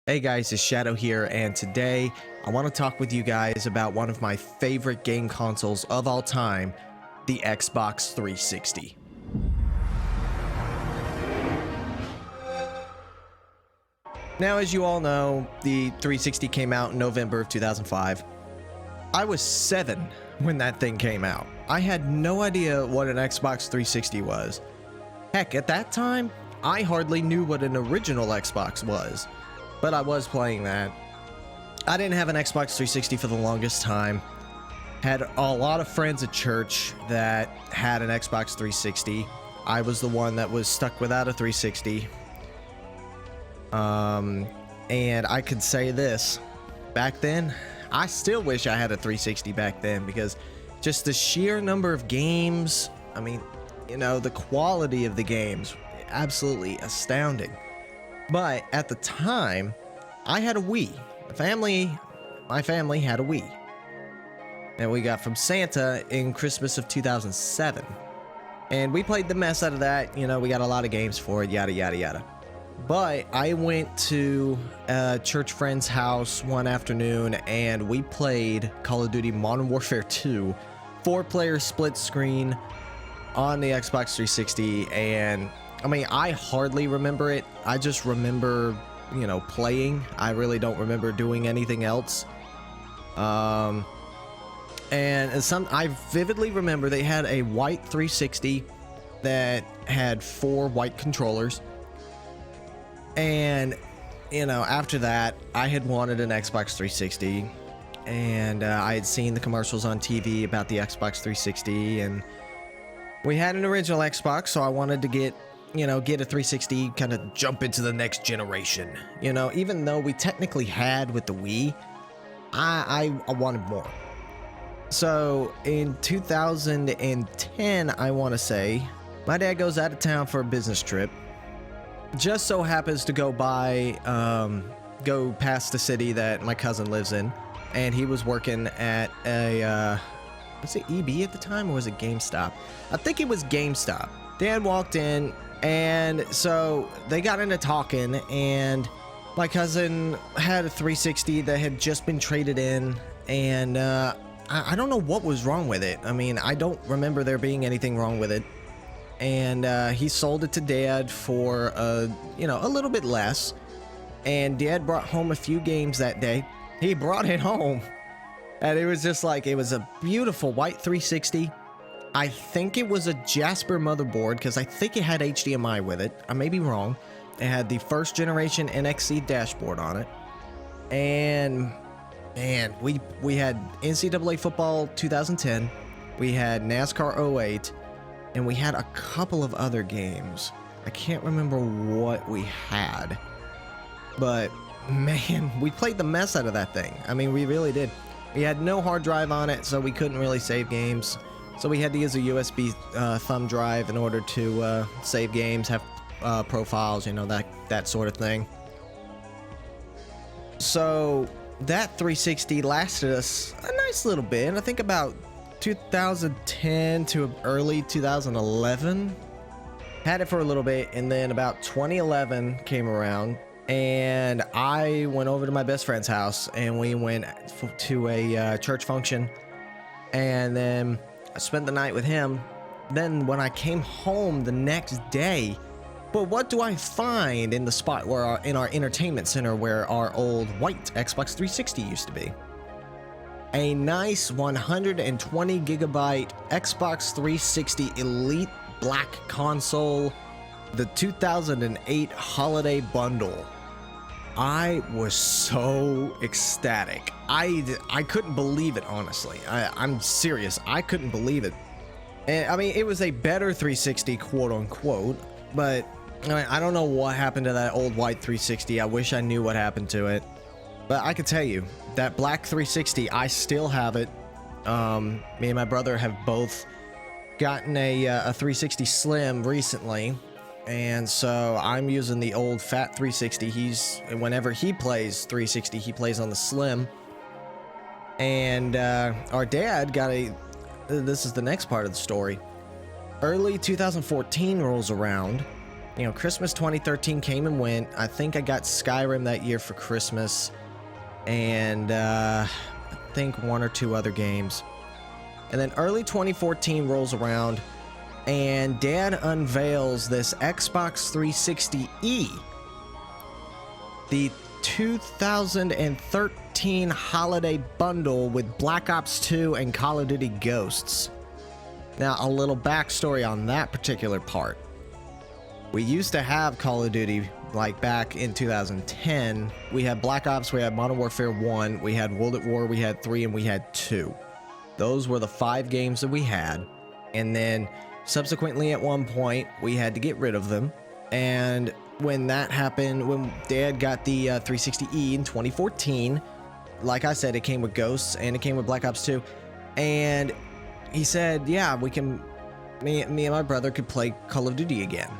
Hey guys, it's Shadow here, and today I want to talk with you guys about one of my favorite game consoles of all time, the Xbox 360. Now, as you all know, the 360 came out in November of 2005. I was 7 when that thing came out. I had no idea what an Xbox 360 was. Heck, at that time, I hardly knew what an original Xbox was. But I was playing that. I didn't have an Xbox 360 for the longest time. Had a lot of friends at church that had an Xbox 360. I was the one that was stuck without a 360. And I could say this. Back then, I still wish I had a 360 back then, because just the sheer number of games, I mean, you know, the quality of the games, absolutely astounding. But at the time, I had a Wii. My family had a Wii. And we got from Santa in Christmas of 2007. And we played the mess out of that. You know, we got a lot of games for it, yada, yada, yada. But I went to a church friend's house one afternoon, and we played Call of Duty Modern Warfare 2, 4-player split screen on the Xbox 360, and I mean, I hardly remember it. I just remember, you know, playing. I really don't remember doing anything else. I vividly remember they had a white 360 that had 4 white controllers. And, you know, after that, I had wanted an Xbox 360. And I had seen the commercials on TV about the Xbox 360. And we had an original Xbox, so I wanted to get a 360, kind of jump into the next generation. You know, even though we technically had with the Wii, I wanted more. So in 2010, I want to say, my dad goes out of town for a business trip. Just so happens to go past the city that my cousin lives in. And he was working at a, was it EB at the time, or was it GameStop? I think it was GameStop. Dad walked in, and so they got into talking, and my cousin had a 360 that had just been traded in, and I don't know what was wrong with it. I mean, I don't remember there being anything wrong with it. And he sold it to Dad for, a little bit less. And Dad brought home a few games that day. He brought it home, and it was just like, it was a beautiful white 360. I think it was a Jasper motherboard, because I think it had HDMI with it. I may be wrong. It had the first generation NXC dashboard on it. And man, we had NCAA football 2010. We had NASCAR 08. And we had a couple of other games. I can't remember what we had. But man, we played the mess out of that thing. I mean, we really did. We had no hard drive on it, so we couldn't really save games. So we had to use a USB thumb drive in order to save games, have profiles, you know, that sort of thing. So that 360 lasted us a nice little bit. I think about 2010 to early 2011. Had it for a little bit, and then about 2011 came around, and I went over to my best friend's house, and we went to a church function, and then I spent the night with him. Then when I came home the next day, but what do I find in the spot where in our entertainment center where our old white Xbox 360 used to be? A nice 120 gigabyte Xbox 360 Elite Black console, the 2008 holiday bundle. I was so ecstatic. I couldn't believe it, honestly. I'm serious. I couldn't believe it. And I mean, it was a better 360, quote unquote, but I don't know what happened to that old white 360. I wish I knew what happened to it. But I can tell you, that black 360, I still have it. Me and my brother have both gotten a 360 Slim recently. And so I'm using the old fat 360. Whenever he plays 360, he plays on the Slim. And our dad got this is the next part of the story. Early 2014 rolls around, you know, Christmas 2013 came and went. I think I got Skyrim that year for Christmas, and I think one or two other games. And then early 2014 rolls around, and Dad unveils this Xbox 360E, the 2013 holiday bundle with Black Ops 2 and Call of Duty Ghosts. Now, a little backstory on that particular part. We used to have Call of Duty, like back in 2010. We had Black Ops, we had Modern Warfare 1, we had World at War, we had 3, and we had 2. Those were the 5 games that we had. And then subsequently at one point, we had to get rid of them. And when that happened, when Dad got the 360E in 2014, like I said, it came with Ghosts and it came with Black Ops 2. And he said, yeah, we can, me and my brother could play Call of Duty again.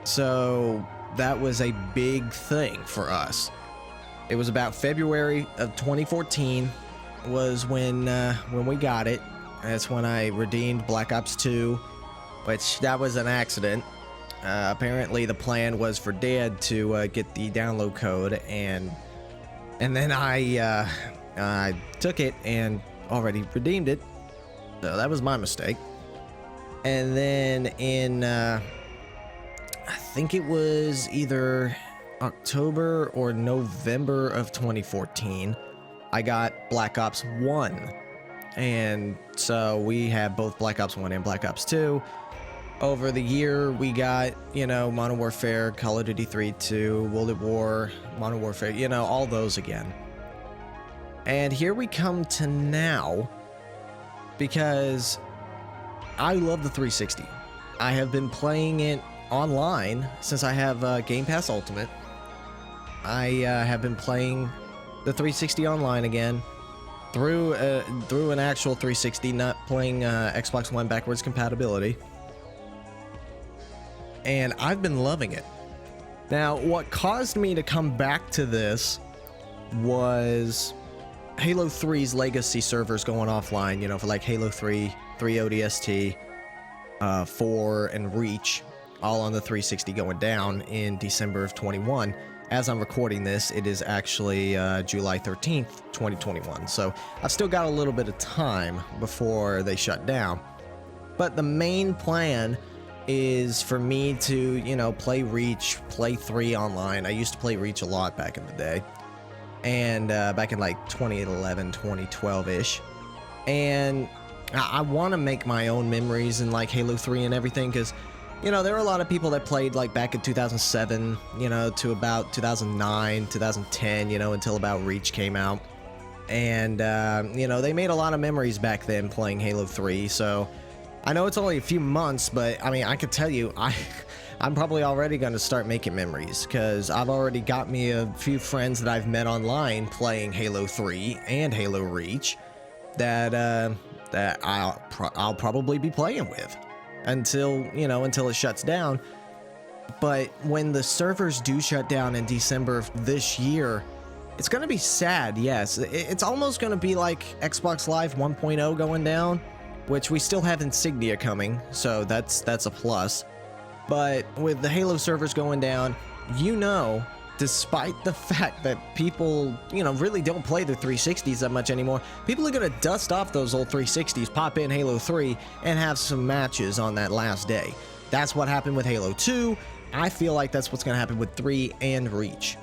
So that was a big thing for us. It was about February of 2014 was when we got it. That's when I redeemed Black Ops 2, which that was an accident. Apparently the plan was for Dad to get the download code, and then I took it and already redeemed it. So that was my mistake. And then in I think it was either October or November of 2014, I got Black Ops 1. And so we have both Black Ops 1 and Black Ops 2. Over the year, we got, you know, Modern Warfare, Call of Duty 3, 2, World at War, Modern Warfare, you know, all those again. And here we come to now, because I love the 360. I have been playing it online since I have Game Pass Ultimate. I have been playing the 360 online again through an actual 360, not playing Xbox One backwards compatibility. And I've been loving it. Now, what caused me to come back to this was Halo 3's legacy servers going offline, you know, for like Halo 3, 3 ODST, 4, and Reach, all on the 360 going down in December of 21. As I'm recording this, it is actually July 13th, 2021. So I've still got a little bit of time before they shut down. But the main plan is for me to, you know, play Reach, play 3 online. I used to play Reach a lot back in the day. And back in like 2011, 2012-ish. And I want to make my own memories in like Halo 3 and everything, because, you know, there were a lot of people that played like back in 2007, you know, to about 2009, 2010, you know, until about Reach came out. And, you know, they made a lot of memories back then playing Halo 3, so I know it's only a few months, but I mean, I could tell you, I'm probably already going to start making memories, because I've already got me a few friends that I've met online playing Halo 3 and Halo Reach that I'll probably be playing with until it shuts down. But when the servers do shut down in December of this year, it's going to be sad. Yes, it's almost going to be like Xbox Live 1.0 going down, which we still have Insignia coming, so that's a plus. But with the Halo servers going down, you know, despite the fact that people, you know, really don't play their 360s that much anymore, people are going to dust off those old 360s, pop in Halo 3, and have some matches on that last day. That's what happened with Halo 2. I feel like that's what's going to happen with 3 and Reach.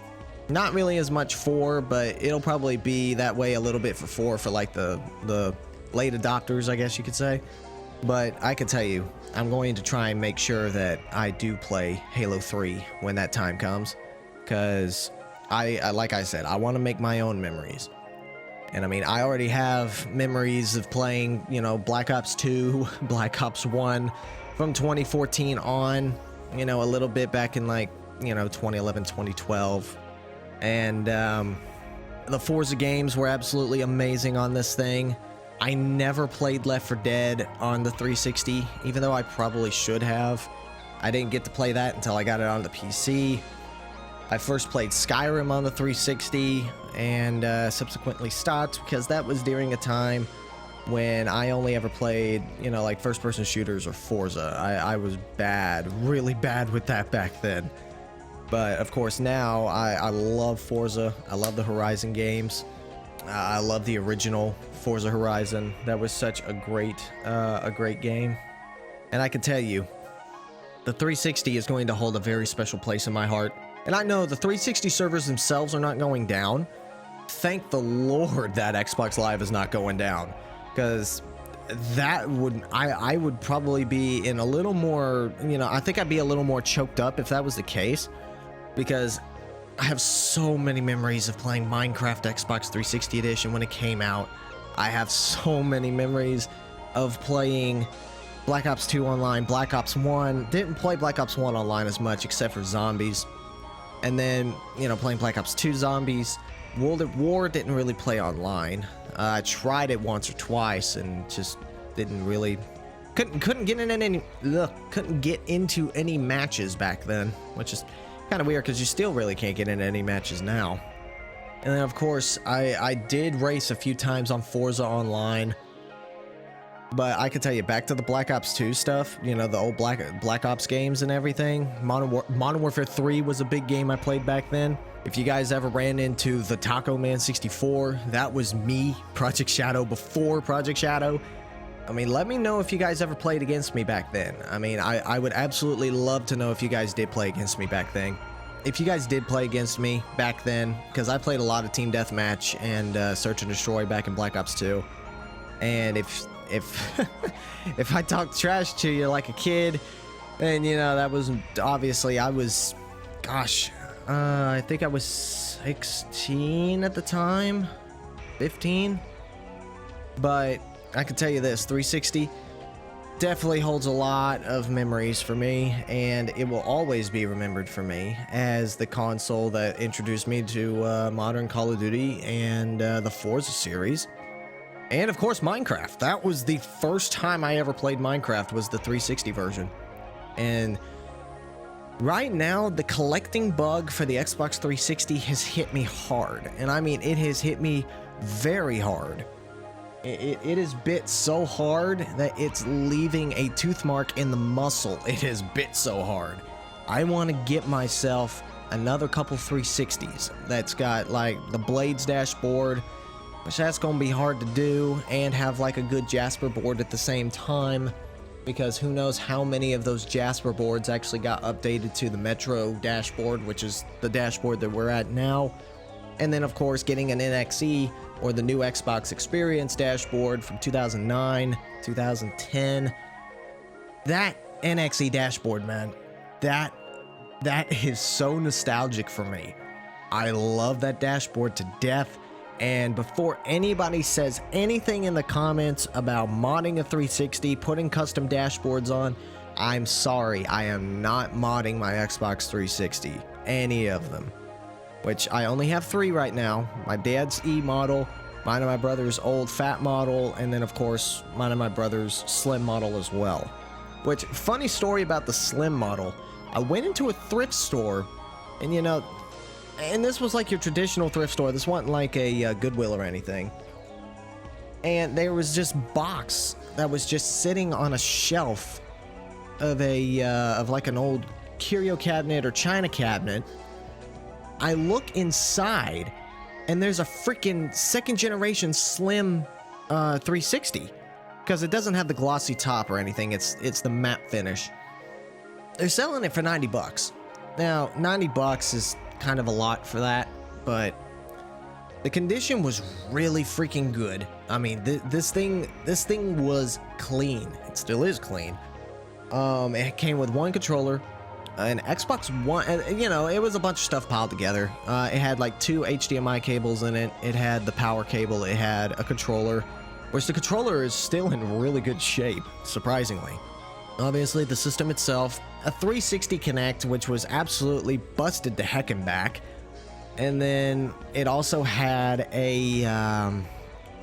Not really as much 4, but it'll probably be that way a little bit for 4 for like the late adopters, I guess you could say. But I can tell you, I'm going to try and make sure that I do play Halo 3 when that time comes, because I like I said, I want to make my own memories. And I mean, I already have memories of playing, you know, Black Ops 2, Black Ops 1 from 2014 on, you know, a little bit back in like, you know, 2011, 2012. And the Forza games were absolutely amazing on this thing. I never played Left 4 Dead on the 360, even though I probably should have. I didn't get to play that until I got it on the PC. I first played Skyrim on the 360 and subsequently stopped because that was during a time when I only ever played, you know, like first-person shooters or Forza. I was bad, really bad with that back then. But of course now I love Forza. I love the Horizon games. I love the original Forza Horizon. That was such a great game. And I can tell you, the 360 is going to hold a very special place in my heart. And I know the 360 servers themselves are not going down. Thank the Lord that Xbox Live is not going down. Because that would, I would probably be in a little more, you know, I think I'd be a little more choked up if that was the case. Because I have so many memories of playing Minecraft Xbox 360 Edition when it came out. I have so many memories of playing Black Ops 2 online, Black Ops 1. Didn't play Black Ops 1 online as much except for zombies. And then, you know, playing Black Ops 2 zombies. World at War didn't really play online. I tried it once or twice and just didn't really... Couldn't get into any matches back then, which is kind of weird because you still really can't get into any matches now. And then of course I did race a few times on Forza Online, but I can tell you, back to the Black Ops 2 stuff, you know, the old Black Ops games and everything. Modern Warfare 3 was a big game I played back then. If you guys ever ran into the Taco Man 64, that was me, Project Shadow, before Project Shadow. I mean, let me know if you guys ever played against me back then. I mean, I would absolutely love to know if you guys did play against me back then. If you guys did play against me back then, because I played a lot of Team Deathmatch and Search and Destroy back in Black Ops 2. And if if I talked trash to you like a kid, then, you know, that was obviously, I was, gosh, I think I was 16 at the time, 15. But I can tell you this, 360 definitely holds a lot of memories for me, and it will always be remembered for me as the console that introduced me to modern Call of Duty and the Forza series. And of course, Minecraft. That was the first time I ever played Minecraft, was the 360 version. And right now, the collecting bug for the Xbox 360 has hit me hard. And I mean, it has hit me very hard. It is bit so hard that it's leaving a tooth mark in the muscle. It has bit so hard. I want to get myself another couple 360s that's got like the Blades dashboard, which that's going to be hard to do, and have like a good Jasper board at the same time, because who knows how many of those Jasper boards actually got updated to the Metro dashboard, which is the dashboard that we're at now. And then of course getting an NXE or the new Xbox Experience dashboard from 2009, 2010. That NXE dashboard, man, that is so nostalgic for me. I love that dashboard to death. And before anybody says anything in the comments about modding a 360, putting custom dashboards on, I'm sorry, I am not modding my Xbox 360, any of them. Which I only have 3 right now. My dad's E model, mine and my brother's old fat model, and then of course mine and my brother's slim model as well. Which, funny story about the slim model, I went into a thrift store, and you know, and this was like your traditional thrift store, this wasn't like a Goodwill or anything. And there was just box that was just sitting on a shelf of of like an old curio cabinet or china cabinet. I look inside, and there's a freaking second generation slim 360, because it doesn't have the glossy top or anything. It's the matte finish. They're selling it for 90 bucks. Now, 90 bucks is kind of a lot for that, but the condition was really freaking good. I mean, this thing was clean. It still is clean. It came with one controller, an Xbox One, you know, it was a bunch of stuff piled together. It had like 2 HDMI cables in it. It had the power cable. It had a controller, which the controller is still in really good shape, surprisingly. Obviously, the system itself, a 360 Connect, which was absolutely busted to heck and back. And then it also had a, an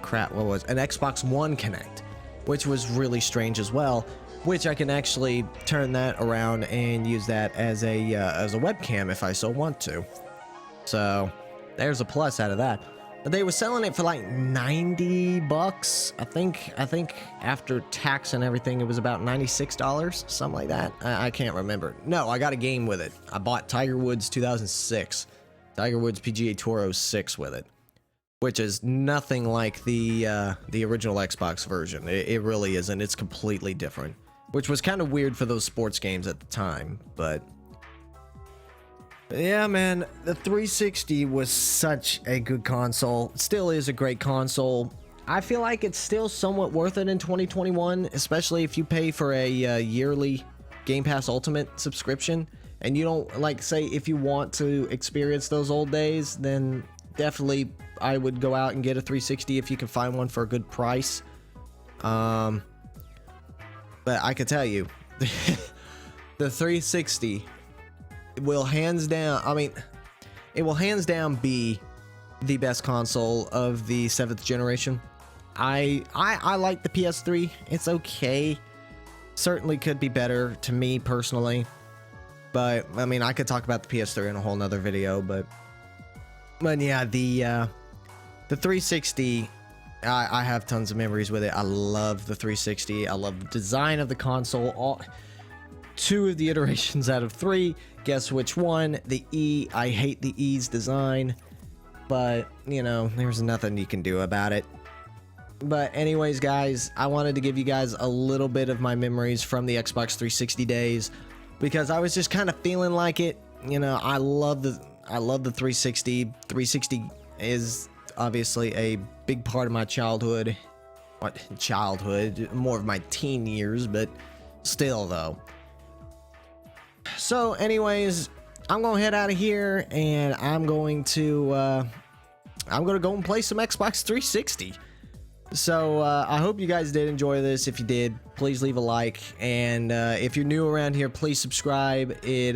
Xbox One Connect, which was really strange as well, which I can actually turn that around and use that as a webcam if I so want to. So there's a plus out of that. They were selling it for like 90 bucks. I think after tax and everything, it was about $96, something like that. I can't remember. No, I got a game with it. I bought Tiger Woods 2006, Tiger Woods PGA Tour 06 with it, which is nothing like the original Xbox version. It really isn't. It's completely different, which was kind of weird for those sports games at the time, but yeah, man, the 360 was such a good console. It still is a great console. I feel like it's still somewhat worth it in 2021, especially if you pay for a yearly Game Pass Ultimate subscription. And you don't, like, say, if you want to experience those old days, then definitely I would go out and get a 360 if you can find one for a good price. But I could tell you, the 360... will hands down, I mean, it will hands down be the best console of the 7th generation. I like the PS3. It's okay. Certainly could be better to me personally. But I mean, I could talk about the PS3 in a whole nother video, but yeah, the 360, I have tons of memories with it. I love the 360. I love the design of the console. Two of the iterations out of 3. Guess which one? The E. I hate the E's design, but you know, there's nothing you can do about it. But anyways, guys, I wanted to give you guys a little bit of my memories from the Xbox 360 days, because I was just kind of feeling like it. You know, I love the 360. 360 is obviously a big part of my childhood. What childhood? More of my teen years, but still though. So anyways, I'm gonna head out of here, and I'm going to go and play some Xbox 360. So I hope you guys did enjoy this. If you did, please leave a like, and if you're new around here, please subscribe. It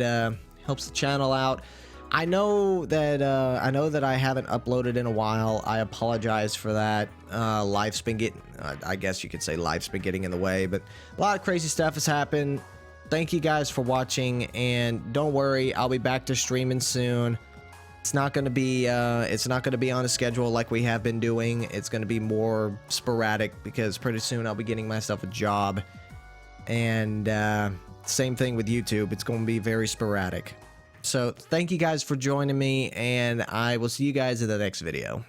helps the channel out. I know that I haven't uploaded in a while. I apologize for that. Life's been getting, I guess you could say life's been getting in the way, but a lot of crazy stuff has happened. Thank you guys for watching, and don't worry, I'll be back to streaming soon. It's not going to be on a schedule like we have been doing. It's going to be more sporadic, because pretty soon I'll be getting myself a job. And same thing with YouTube. It's going to be very sporadic. So thank you guys for joining me, and I will see you guys in the next video.